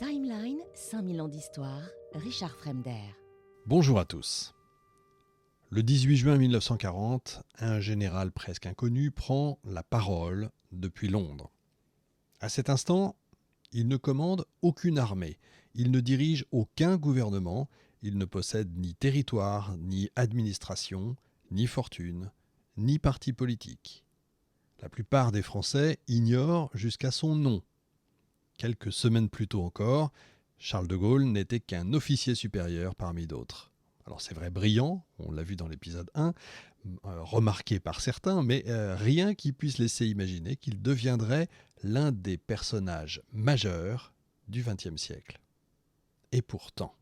Timeline, 5000 ans d'histoire, Richard Fremder. Bonjour à tous. Le 18 juin 1940, un général presque inconnu prend la parole depuis Londres. À cet instant, il ne commande aucune armée, il ne dirige aucun gouvernement, il ne possède ni territoire, ni administration, ni fortune, ni parti politique. La plupart des Français ignorent jusqu'à son nom. Quelques semaines plus tôt encore, Charles de Gaulle n'était qu'un officier supérieur parmi d'autres. Alors c'est vrai brillant, on l'a vu dans l'épisode 1, remarqué par certains, mais rien qui puisse laisser imaginer qu'il deviendrait l'un des personnages majeurs du XXe siècle. Et pourtant,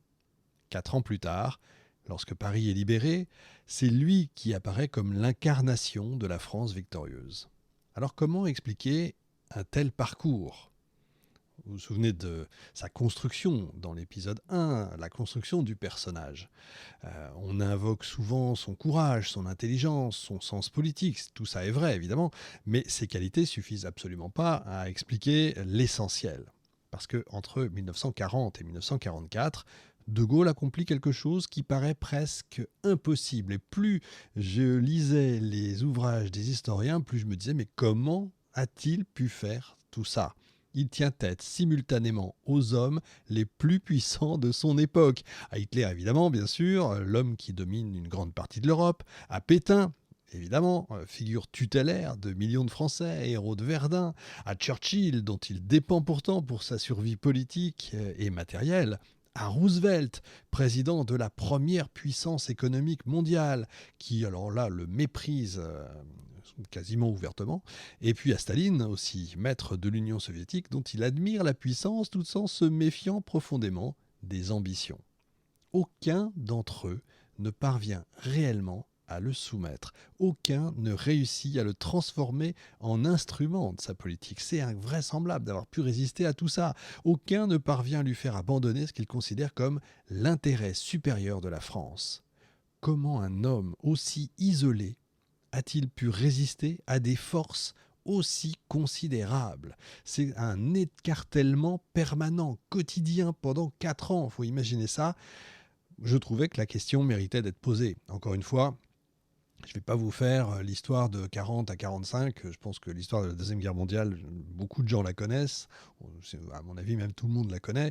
4 ans plus tard, lorsque Paris est libéré, c'est lui qui apparaît comme l'incarnation de la France victorieuse. Alors comment expliquer un tel parcours ? Vous vous souvenez de sa construction dans l'épisode 1, la construction du personnage. On invoque souvent son courage, son intelligence, son sens politique. Tout ça est vrai, évidemment, mais ces qualités suffisent absolument pas à expliquer l'essentiel. Parce qu'entre 1940 et 1944, De Gaulle accomplit quelque chose qui paraît presque impossible. Et plus je lisais les ouvrages des historiens, plus je me disais, mais comment a-t-il pu faire tout ça ? Il tient tête simultanément aux hommes les plus puissants de son époque. À Hitler, évidemment, bien sûr, l'homme qui domine une grande partie de l'Europe. À Pétain, évidemment, figure tutélaire de millions de Français, héros de Verdun. À Churchill, dont il dépend pourtant pour sa survie politique et matérielle. À Roosevelt, président de la première puissance économique mondiale, qui alors là le méprise quasiment ouvertement, et puis à Staline aussi, maître de l'Union soviétique, dont il admire la puissance tout en se méfiant profondément des ambitions. Aucun d'entre eux ne parvient réellement à le soumettre. Aucun ne réussit à le transformer en instrument de sa politique. C'est invraisemblable d'avoir pu résister à tout ça. Aucun ne parvient à lui faire abandonner ce qu'il considère comme l'intérêt supérieur de la France. Comment un homme aussi isolé a-t-il pu résister à des forces aussi considérables ? C'est un écartèlement permanent, quotidien, pendant 4 ans. Il faut imaginer ça. Je trouvais que la question méritait d'être posée. Encore une fois, je ne vais pas vous faire l'histoire de 40 à 45. Je pense que l'histoire de la Deuxième Guerre mondiale, beaucoup de gens la connaissent. À mon avis, même tout le monde la connaît.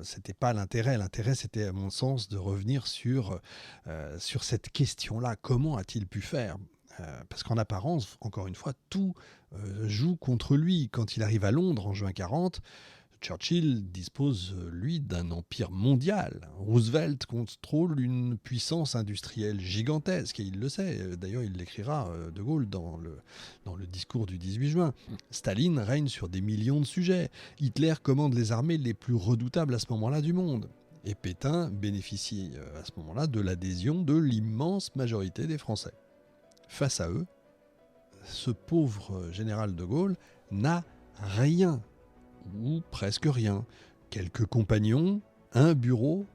C'était pas l'intérêt. L'intérêt, c'était, à mon sens, de revenir sur cette question-là. Comment a-t-il pu faire ? Parce qu'en apparence, encore une fois, tout joue contre lui. Quand il arrive à Londres en juin 40, Churchill dispose, lui, d'un empire mondial. Roosevelt contrôle une puissance industrielle gigantesque, et il le sait. D'ailleurs, il l'écrira, De Gaulle, dans le discours du 18 juin. Staline règne sur des millions de sujets. Hitler commande les armées les plus redoutables à ce moment-là du monde. Et Pétain bénéficie à ce moment-là de l'adhésion de l'immense majorité des Français. Face à eux, ce pauvre général de Gaulle n'a rien, ou presque rien. Quelques compagnons, un bureau,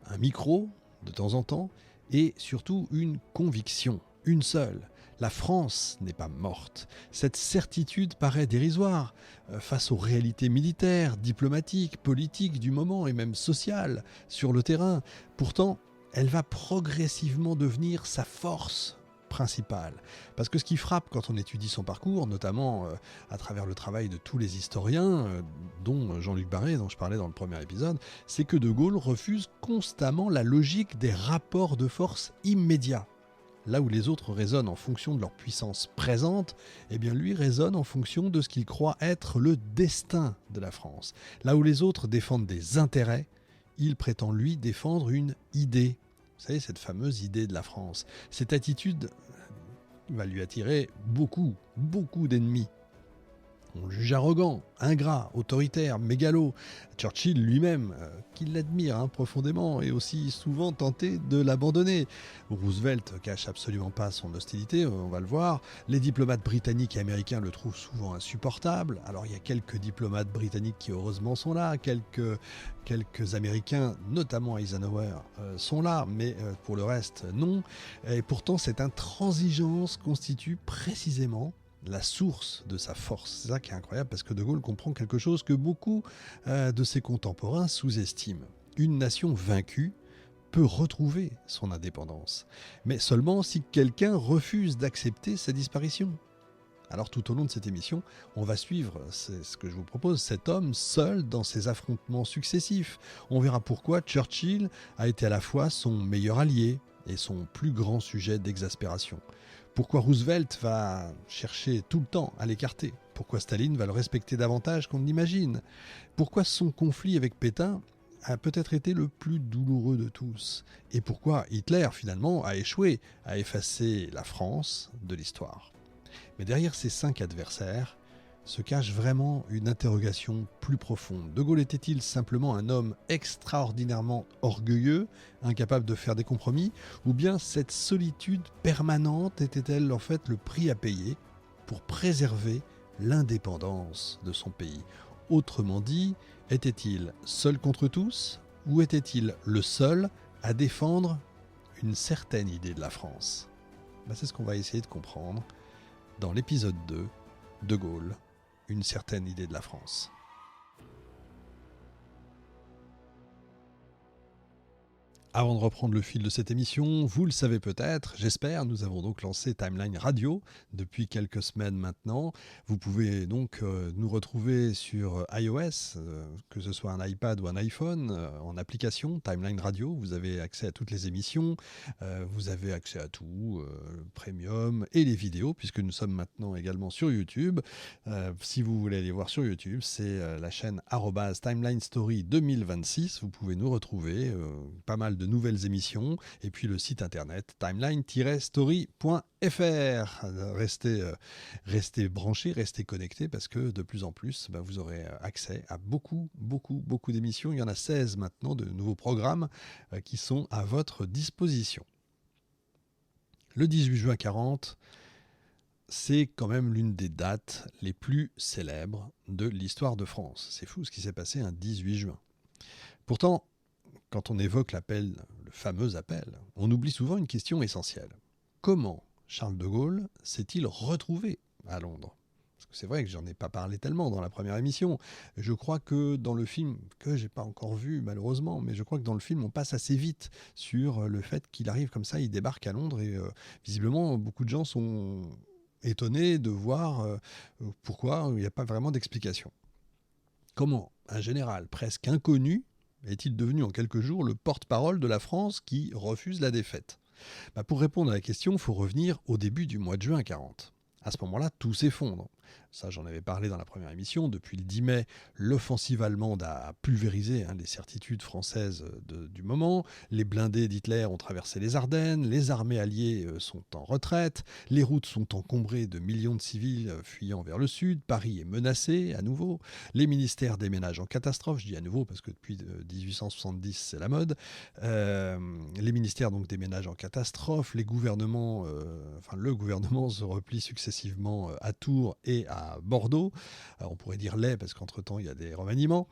un micro de temps en temps, et surtout une conviction, une seule. La France n'est pas morte. Cette certitude paraît dérisoire face aux réalités militaires, diplomatiques, politiques du moment et même sociales sur le terrain. Pourtant, elle va progressivement devenir sa force principale. Parce que ce qui frappe quand on étudie son parcours, notamment à travers le travail de tous les historiens, dont Jean-Luc Barré, dont je parlais dans le premier épisode, c'est que De Gaulle refuse constamment la logique des rapports de force immédiats. Là où les autres raisonnent en fonction de leur puissance présente, eh bien lui raisonne en fonction de ce qu'il croit être le destin de la France. Là où les autres défendent des intérêts, il prétend lui défendre une idée. Vous savez, cette fameuse idée de la France. Cette attitude va lui attirer beaucoup d'ennemis. On le juge arrogant, ingrat, autoritaire, mégalo. Churchill lui-même, qui l'admire profondément, est aussi souvent tenté de l'abandonner. Roosevelt ne cache absolument pas son hostilité, on va le voir. Les diplomates britanniques et américains le trouvent souvent insupportable. Alors il y a quelques diplomates britanniques qui heureusement sont là, quelques Américains, notamment Eisenhower, sont là, mais pour le reste, non. Et pourtant, cette intransigeance constitue précisément la source de sa force. C'est ça qui est incroyable, parce que De Gaulle comprend quelque chose que beaucoup de ses contemporains sous-estiment. Une nation vaincue peut retrouver son indépendance, mais seulement si quelqu'un refuse d'accepter sa disparition. Alors tout au long de cette émission, on va suivre, c'est ce que je vous propose, cet homme seul dans ses affrontements successifs. On verra pourquoi Churchill a été à la fois son meilleur allié et son plus grand sujet d'exaspération. Pourquoi Roosevelt va chercher tout le temps à l'écarter. Pourquoi Staline va le respecter davantage qu'on ne l'imagine. Pourquoi son conflit avec Pétain a peut-être été le plus douloureux de tous. Et pourquoi Hitler, finalement, a échoué à effacer la France de l'histoire. Mais derrière ces 5 adversaires se cache vraiment une interrogation plus profonde. De Gaulle était-il simplement un homme extraordinairement orgueilleux, incapable de faire des compromis, ou bien cette solitude permanente était-elle en fait le prix à payer pour préserver l'indépendance de son pays? Autrement dit, était-il seul contre tous, ou était-il le seul à défendre une certaine idée de la France? C'est ce qu'on va essayer de comprendre dans l'épisode 2, De Gaulle, une certaine idée de la France. Avant de reprendre le fil de cette émission, vous le savez peut-être, j'espère, nous avons donc lancé Timeline Radio depuis quelques semaines maintenant. Vous pouvez donc nous retrouver sur iOS, que ce soit un iPad ou un iPhone, en application Timeline Radio. Vous avez accès à toutes les émissions, vous avez accès à tout, Premium et les vidéos, puisque nous sommes maintenant également sur YouTube. Si vous voulez aller voir sur YouTube, c'est la chaîne @TimelineStory 2026. Vous pouvez nous retrouver, pas mal de nouvelles émissions, et puis le site internet timeline-story.fr. Restez branchés, restez connectés, parce que de plus en plus, vous aurez accès à beaucoup d'émissions. Il y en a 16 maintenant, de nouveaux programmes qui sont à votre disposition. Le 18 juin 40, c'est quand même l'une des dates les plus célèbres de l'histoire de France. C'est fou ce qui s'est passé un 18 juin. Pourtant, quand on évoque l'appel, le fameux appel, on oublie souvent une question essentielle. Comment Charles de Gaulle s'est-il retrouvé à Londres? Parce que c'est vrai que j'en ai pas parlé tellement dans la première émission. Je crois que dans le film, que j'ai pas encore vu malheureusement, mais je crois que dans le film on passe assez vite sur le fait qu'il arrive comme ça, il débarque à Londres, et visiblement beaucoup de gens sont étonnés de voir pourquoi il n'y a pas vraiment d'explication. Comment un général presque inconnu est-il devenu en quelques jours le porte-parole de la France qui refuse la défaite? Pour répondre à la question, il faut revenir au début du mois de juin 40. À ce moment-là, tout s'effondre. Ça, j'en avais parlé dans la première émission. Depuis le 10 mai, l'offensive allemande a pulvérisé les certitudes françaises du moment. Les blindés d'Hitler ont traversé les Ardennes. Les armées alliées sont en retraite. Les routes sont encombrées de millions de civils fuyant vers le sud. Paris est menacé à nouveau. Les ministères déménagent en catastrophe. Je dis à nouveau parce que depuis 1870, c'est la mode. Les ministères donc déménagent en catastrophe. Les gouvernements, le gouvernement se replie successivement à Tours et à Bordeaux. On pourrait dire les, parce qu'entre-temps, il y a des remaniements.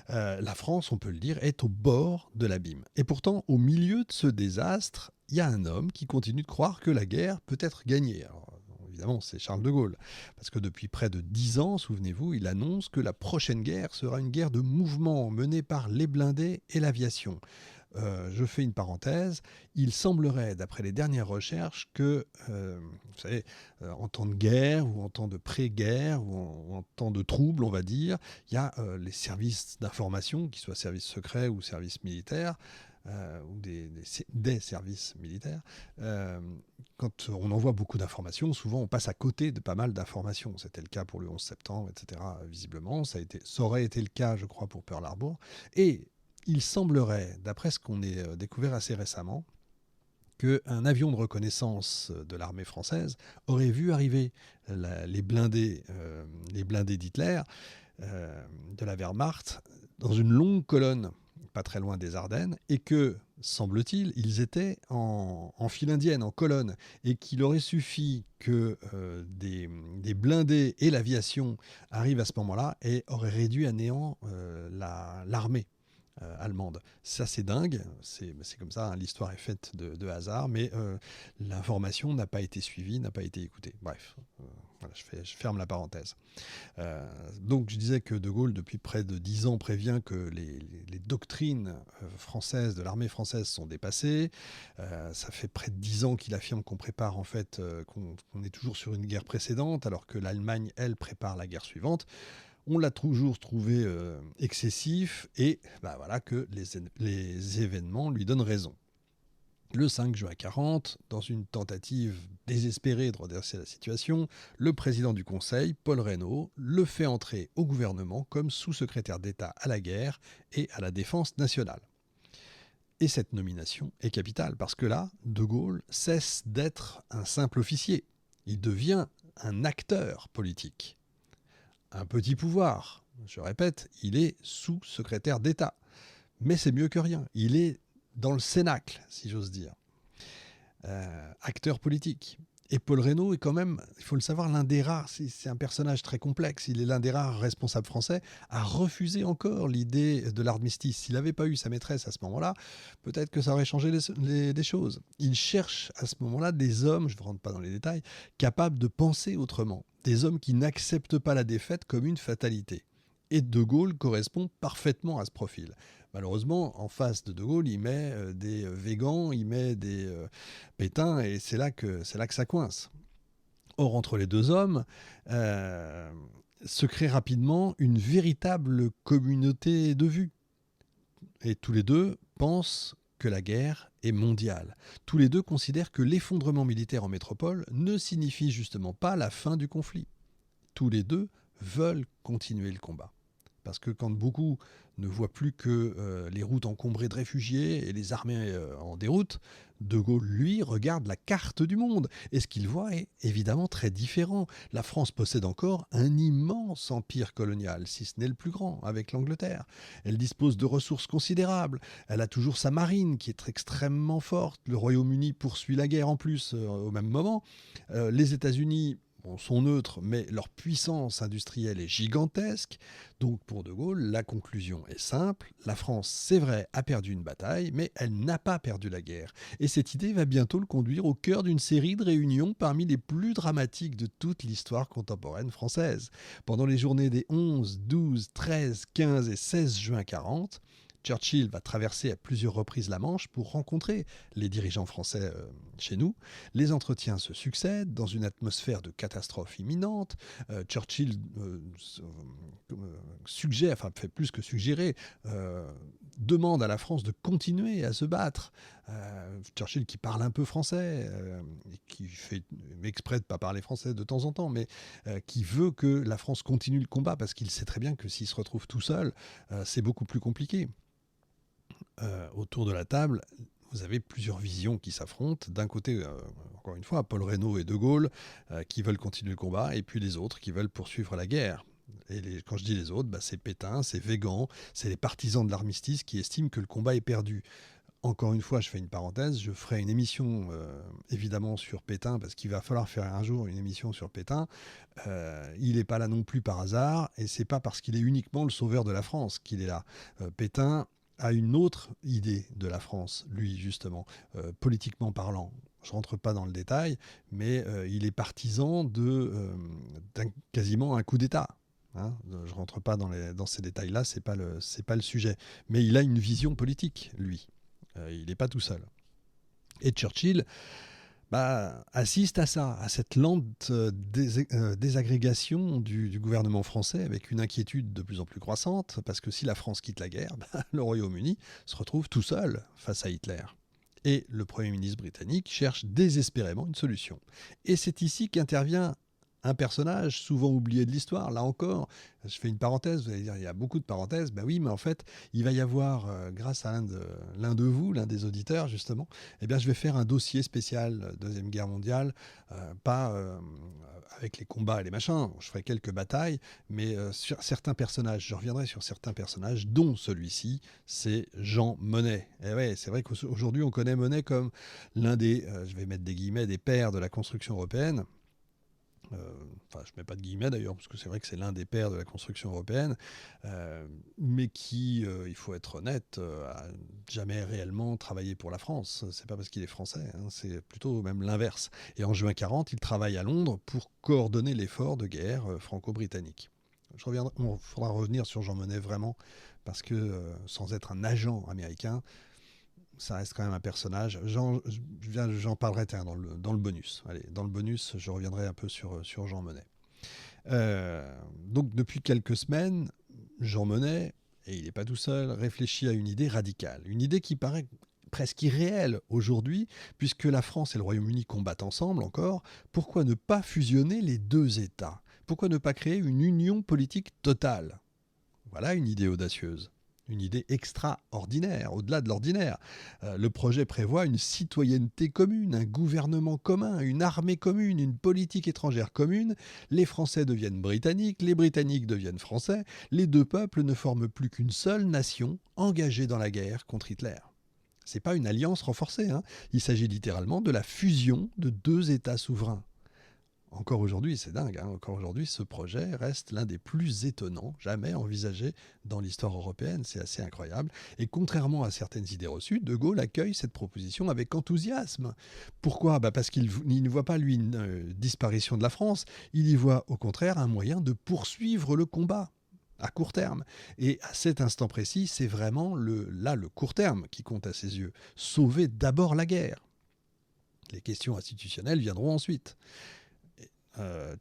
La France, on peut le dire, est au bord de l'abîme. Et pourtant, au milieu de ce désastre, il y a un homme qui continue de croire que la guerre peut être gagnée. Alors, évidemment, c'est Charles de Gaulle. Parce que depuis près de 10 ans, souvenez-vous, il annonce que la prochaine guerre sera une guerre de mouvement menée par les blindés et l'aviation. Je fais une parenthèse, il semblerait, d'après les dernières recherches, que, vous savez, en temps de guerre ou en temps de pré-guerre ou en temps de trouble, on va dire, il y a les services d'information, qu'ils soient services secrets ou services militaires, ou des services militaires. Quand on envoie beaucoup d'informations, souvent on passe à côté de pas mal d'informations. C'était le cas pour le 11 septembre, etc. Visiblement, ça aurait été le cas, je crois, pour Pearl Harbor. Et il semblerait, d'après ce qu'on a découvert assez récemment, qu'un avion de reconnaissance de l'armée française aurait vu arriver les blindés d'Hitler, de la Wehrmacht, dans une longue colonne, pas très loin des Ardennes, et que, semble-t-il, ils étaient en file indienne, en colonne, et qu'il aurait suffi que des blindés et l'aviation arrivent à ce moment-là et auraient réduit à néant l'armée. allemande. Ça, c'est dingue, c'est comme ça, hein, l'histoire est faite de hasard, mais l'information n'a pas été suivie, n'a pas été écoutée. Bref, voilà, je ferme la parenthèse. Donc je disais que De Gaulle, depuis près de 10 ans, prévient que les doctrines françaises, de l'armée française, sont dépassées. Ça fait près de 10 ans qu'il affirme qu'on prépare en fait, qu'on est toujours sur une guerre précédente, alors que l'Allemagne, elle, prépare la guerre suivante. On l'a toujours trouvé excessif et voilà que les événements lui donnent raison. Le 5 juin 40, dans une tentative désespérée de redresser la situation, le président du Conseil, Paul Reynaud, le fait entrer au gouvernement comme sous-secrétaire d'État à la guerre et à la défense nationale. Et cette nomination est capitale parce que là, De Gaulle cesse d'être un simple officier. Il devient un acteur politique. Un petit pouvoir. Je répète, il est sous-secrétaire d'État. Mais c'est mieux que rien. Il est dans le cénacle, si j'ose dire. Acteur politique. Et Paul Reynaud est quand même, il faut le savoir, l'un des rares, c'est un personnage très complexe, il est l'un des rares responsables français à refuser encore l'idée de l'armistice. S'il n'avait pas eu sa maîtresse à ce moment-là, peut-être que ça aurait changé des choses. Il cherche à ce moment-là des hommes, je ne rentre pas dans les détails, capables de penser autrement. Des hommes qui n'acceptent pas la défaite comme une fatalité. Et De Gaulle correspond parfaitement à ce profil. Malheureusement, en face de De Gaulle, il met des végans, il met des Pétain, et c'est là que ça coince. Or, entre les deux hommes, se crée rapidement une véritable communauté de vues. Et tous les deux pensent que la guerre est mondiale. Tous les deux considèrent que l'effondrement militaire en métropole ne signifie justement pas la fin du conflit. Tous les deux veulent continuer le combat. Parce que quand beaucoup ne voient plus que les routes encombrées de réfugiés et les armées en déroute, De Gaulle, lui, regarde la carte du monde. Et ce qu'il voit est évidemment très différent. La France possède encore un immense empire colonial, si ce n'est le plus grand, avec l'Angleterre. Elle dispose de ressources considérables. Elle a toujours sa marine, qui est extrêmement forte. Le Royaume-Uni poursuit la guerre en plus au même moment. Les États-Unis sont neutres, mais leur puissance industrielle est gigantesque. Donc pour De Gaulle, la conclusion est simple. La France, c'est vrai, a perdu une bataille, mais elle n'a pas perdu la guerre. Et cette idée va bientôt le conduire au cœur d'une série de réunions parmi les plus dramatiques de toute l'histoire contemporaine française. Pendant les journées des 11, 12, 13, 15 et 16 juin 40, Churchill va traverser à plusieurs reprises la Manche pour rencontrer les dirigeants français chez nous. Les entretiens se succèdent dans une atmosphère de catastrophe imminente. Churchill suggère, enfin fait plus que suggérer, demande à la France de continuer à se battre. Churchill qui parle un peu français, qui fait exprès de ne pas parler français de temps en temps, mais qui veut que la France continue le combat parce qu'il sait très bien que s'il se retrouve tout seul, c'est beaucoup plus compliqué. Autour de la table, vous avez plusieurs visions qui s'affrontent. D'un côté, encore une fois, Paul Reynaud et De Gaulle qui veulent continuer le combat, et puis les autres qui veulent poursuivre la guerre. Et quand je dis les autres, c'est Pétain, c'est Weygand, c'est les partisans de l'armistice qui estiment que le combat est perdu. Encore une fois, je fais une parenthèse, je ferai une émission évidemment sur Pétain, parce qu'il va falloir faire un jour une émission sur Pétain. Il n'est pas là non plus par hasard, et c'est pas parce qu'il est uniquement le sauveur de la France qu'il est là. Pétain a une autre idée de la France, lui justement, politiquement parlant. Je ne rentre pas dans le détail, mais il est partisan quasiment un coup d'État. Hein, je ne rentre pas dans ces détails-là, c'est pas le sujet. Mais il a une vision politique, lui. Il n'est pas tout seul. Et Churchill assiste à ça, à cette lente désagrégation du gouvernement français, avec une inquiétude de plus en plus croissante, parce que si la France quitte la guerre, le Royaume-Uni se retrouve tout seul face à Hitler. Et le Premier ministre britannique cherche désespérément une solution. Et c'est ici qu'intervient un personnage souvent oublié de l'histoire. Là encore, je fais une parenthèse, vous allez dire, il y a beaucoup de parenthèses. Ben oui, mais en fait, il va y avoir, grâce à l'un de vous, l'un des auditeurs, justement, je vais faire un dossier spécial Deuxième Guerre mondiale, pas avec les combats et les machins, je ferai quelques batailles, mais sur certains personnages, je reviendrai sur certains personnages, dont celui-ci, c'est Jean Monnet. Et ouais, c'est vrai qu'aujourd'hui, on connaît Monnet comme l'un des, je vais mettre des guillemets, des pères de la construction européenne. je ne mets pas de guillemets d'ailleurs, parce que c'est vrai que c'est l'un des pères de la construction européenne, mais qui, il faut être honnête, a jamais réellement travaillé pour la France. C'est pas parce qu'il est français, hein, c'est plutôt même l'inverse. Et en juin 40, il travaille à Londres pour coordonner l'effort de guerre franco-britannique. Il faudra revenir sur Jean Monnet vraiment, parce que sans être un agent américain, ça reste quand même un personnage. J'en parlerai dans le bonus. Allez, dans le bonus, je reviendrai un peu sur Jean Monnet. Donc depuis quelques semaines, Jean Monnet, et il n'est pas tout seul, réfléchit à une idée radicale. Une idée qui paraît presque irréelle aujourd'hui, puisque la France et le Royaume-Uni combattent ensemble encore. Pourquoi ne pas fusionner les deux États ? Pourquoi ne pas créer une union politique totale ? Voilà une idée audacieuse. Une idée extraordinaire, au-delà de l'ordinaire. Le projet prévoit une citoyenneté commune, un gouvernement commun, une armée commune, une politique étrangère commune. Les Français deviennent britanniques, les Britanniques deviennent français. Les deux peuples ne forment plus qu'une seule nation engagée dans la guerre contre Hitler. C'est pas une alliance renforcée, hein. Il s'agit littéralement de la fusion de deux États souverains. Encore aujourd'hui, c'est dingue, hein, encore aujourd'hui, ce projet reste l'un des plus étonnants jamais envisagés dans l'histoire européenne. C'est assez incroyable. Et contrairement à certaines idées reçues, De Gaulle accueille cette proposition avec enthousiasme. Pourquoi ? Parce qu'il ne voit pas, lui, une disparition de la France. Il y voit, au contraire, un moyen de poursuivre le combat à court terme. Et à cet instant précis, c'est vraiment le court terme qui compte à ses yeux. Sauver d'abord la guerre. Les questions institutionnelles viendront ensuite.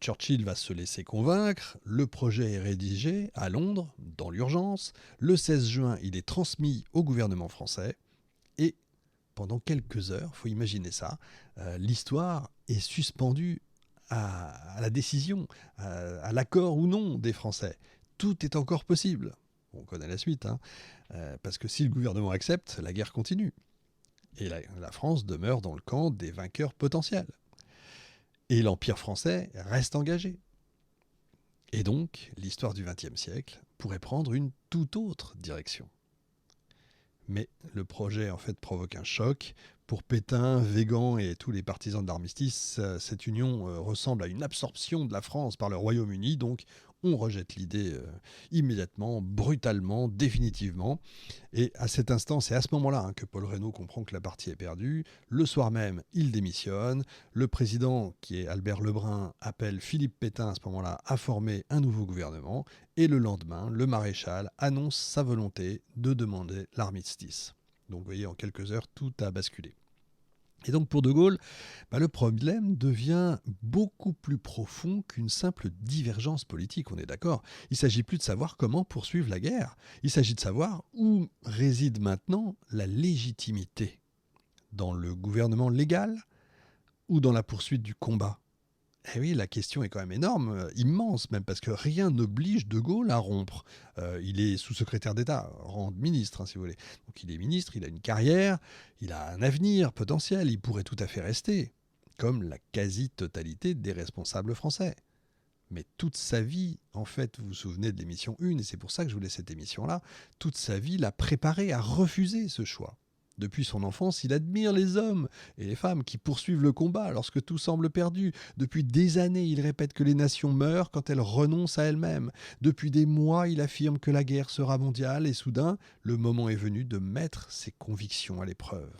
Churchill va se laisser convaincre, le projet est rédigé à Londres, dans l'urgence, le 16 juin il est transmis au gouvernement français, et pendant quelques heures, il faut imaginer ça, l'histoire est suspendue à la décision, à l'accord ou non des Français. Tout est encore possible. On connaît la suite, hein, parce que si le gouvernement accepte, la guerre continue. Et la France demeure dans le camp des vainqueurs potentiels. Et l'Empire français reste engagé. Et donc, l'histoire du XXe siècle pourrait prendre une toute autre direction. Mais le projet, en fait, provoque un choc. Pour Pétain, Weygand et tous les partisans de l'armistice, cette union ressemble à une absorption de la France par le Royaume-Uni. Donc, on rejette l'idée immédiatement, brutalement, définitivement. Et à cet instant, c'est à ce moment-là que Paul Reynaud comprend que la partie est perdue. Le soir même, il démissionne. Le président, qui est Albert Lebrun, appelle Philippe Pétain à ce moment-là à former un nouveau gouvernement. Et le lendemain, le maréchal annonce sa volonté de demander l'armistice. Donc vous voyez, en quelques heures, tout a basculé. Et donc pour De Gaulle, le problème devient beaucoup plus profond qu'une simple divergence politique, on est d'accord. Il ne s'agit plus de savoir comment poursuivre la guerre. Il s'agit de savoir où réside maintenant la légitimité. Dans le gouvernement légal ou dans la poursuite du combat ? Eh oui, la question est quand même énorme, immense même, parce que rien n'oblige De Gaulle à rompre. Il est sous-secrétaire d'État, rang de ministre, si vous voulez. Donc il est ministre, il a une carrière, il a un avenir potentiel, il pourrait tout à fait rester, comme la quasi-totalité des responsables français. Mais toute sa vie, en fait, vous vous souvenez de l'émission 1, et c'est pour ça que je voulais cette émission-là, toute sa vie l'a préparé à refuser ce choix. Depuis son enfance, il admire les hommes et les femmes qui poursuivent le combat lorsque tout semble perdu. Depuis des années, il répète que les nations meurent quand elles renoncent à elles-mêmes. Depuis des mois, il affirme que la guerre sera mondiale et soudain, le moment est venu de mettre ses convictions à l'épreuve.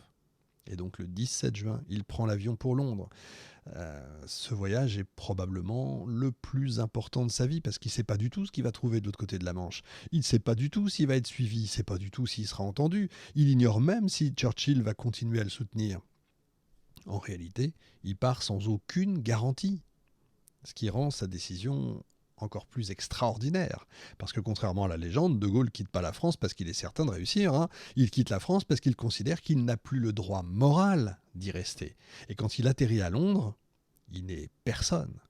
Et donc le 17 juin, il prend l'avion pour Londres. Ce voyage est probablement le plus important de sa vie parce qu'il ne sait pas du tout ce qu'il va trouver de l'autre côté de la Manche. Il ne sait pas du tout s'il va être suivi, il ne sait pas du tout s'il sera entendu. Il ignore même si Churchill va continuer à le soutenir. En réalité, il part sans aucune garantie, ce qui rend sa décision encore plus extraordinaire. Parce que contrairement à la légende, De Gaulle ne quitte pas la France parce qu'il est certain de réussir. Il quitte la France parce qu'il considère qu'il n'a plus le droit moral d'y rester. Et quand il atterrit à Londres, il n'est personne.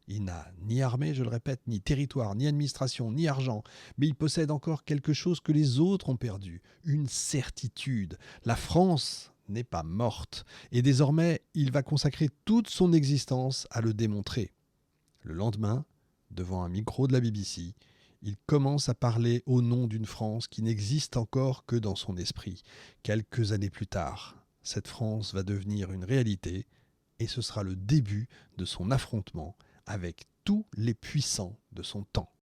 Il n'a ni armée, je le répète, ni territoire, ni administration, ni argent. Mais il possède encore quelque chose que les autres ont perdu. Une certitude. La France n'est pas morte. Et désormais, il va consacrer toute son existence à le démontrer. Le lendemain, devant un micro de la BBC, il commence à parler au nom d'une France qui n'existe encore que dans son esprit. Quelques années plus tard, cette France va devenir une réalité et ce sera le début de son affrontement avec tous les puissants de son temps.